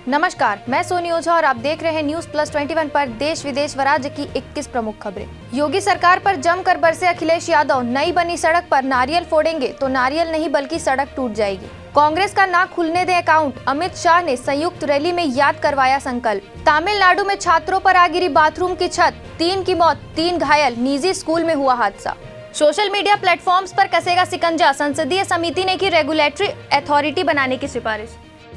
नमस्कार, मैं सोनी ओझा और आप देख रहे हैं न्यूज प्लस 21 पर देश विदेश व राज्य की 21 प्रमुख खबरें। योगी सरकार पर जमकर बरसे अखिलेश यादव, नई बनी सड़क पर नारियल फोड़ेंगे तो नारियल नहीं बल्कि सड़क टूट जाएगी। कांग्रेस का ना खुलने दे अकाउंट, अमित शाह ने संयुक्त रैली में याद करवाया संकल्प। तमिलनाडु में छात्रों पर आ गिरी बाथरूम की छत, 3 की मौत, 3 घायल, निजी स्कूल में हुआ हादसा। सोशल मीडिया प्लेटफॉर्म्स पर कसेगा सिकंजा, संसदीय समिति ने की रेगुलेटरी अथॉरिटी बनाने की सिफारिश।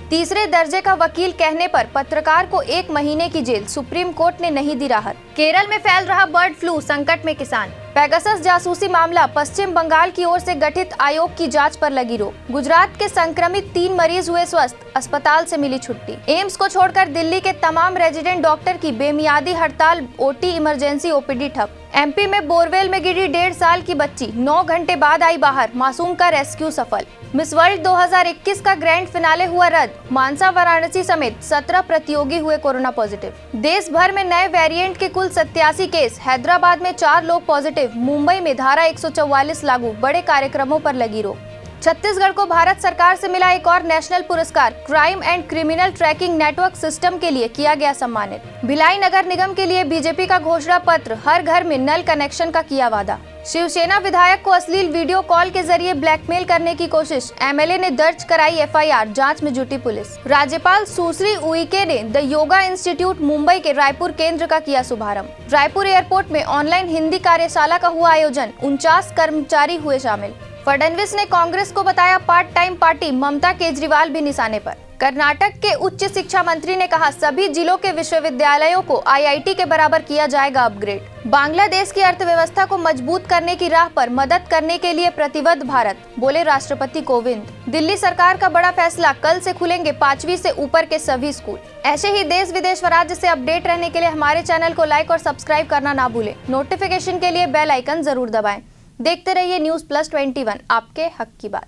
तीसरे दर्जे का वकील कहने पर पत्रकार को 1 महीने की जेल, सुप्रीम कोर्ट ने नहीं दी राहत। केरल में फैल रहा बर्ड फ्लू, संकट में किसान। पेगासस जासूसी मामला, पश्चिम बंगाल की ओर से गठित आयोग की जांच पर लगी रोक। गुजरात के संक्रमित 3 मरीज हुए स्वस्थ, अस्पताल से मिली छुट्टी। एम्स को छोड़कर दिल्ली के तमाम रेजिडेंट डॉक्टर की बेमियादी हड़ताल, ओटी, इमरजेंसी, ओपीडी ठप। एमपी में बोरवेल में गिरी 1.5 साल की बच्ची, 9 घंटे बाद आई बाहर, मासूम का रेस्क्यू सफल। मिस वर्ल्ड 2021 का ग्रैंड फिनाले हुआ रद्द, मानसा, वाराणसी समेत 17 प्रतियोगी हुए कोरोना पॉजिटिव। देश भर में नए वेरिएंट के कुल 87 केस, हैदराबाद में 4 लोग पॉजिटिव, मुंबई में धारा 144 लागू, बड़े कार्यक्रमों पर लगी रोक। छत्तीसगढ़ को भारत सरकार से मिला एक और नेशनल पुरस्कार, crime and criminal tracking network system के लिए किया गया सम्मानित। भिलाई नगर निगम के लिए बीजेपी का घोषणा पत्र, हर घर में नल कनेक्शन का किया वादा। शिवसेना विधायक को अश्लील वीडियो कॉल के जरिए ब्लैकमेल करने की कोशिश, एमएलए ने दर्ज कराई एफआईआर, जांच में जुटी पुलिस। राज्यपाल सुश्री उइके ने द योगा इंस्टीट्यूट मुंबई के रायपुर केंद्र का किया शुभारंभ। रायपुर एयरपोर्ट में ऑनलाइन हिंदी कार्यशाला का हुआ आयोजन, 49 कर्मचारी हुए शामिल। फडणवीस ने कांग्रेस को बताया पार्ट टाइम पार्टी, ममता केजरीवाल भी निशाने पर। कर्नाटक के उच्च शिक्षा मंत्री ने कहा, सभी जिलों के विश्वविद्यालयों को आईआईटी के बराबर किया जाएगा अपग्रेड। बांग्लादेश की अर्थव्यवस्था को मजबूत करने की राह पर मदद करने के लिए प्रतिबद्ध भारत, बोले राष्ट्रपति कोविंद। दिल्ली सरकार का बड़ा फैसला, कल से खुलेंगे 5वीं से ऊपर के सभी स्कूल। ऐसे ही देश विदेश व राज्य से अपडेट रहने के लिए हमारे चैनल को लाइक और सब्सक्राइब करना ना भूलें। नोटिफिकेशन के लिए बेल आइकन जरूर दबाएं। देखते रहिए न्यूज प्लस 21, आपके हक की बात।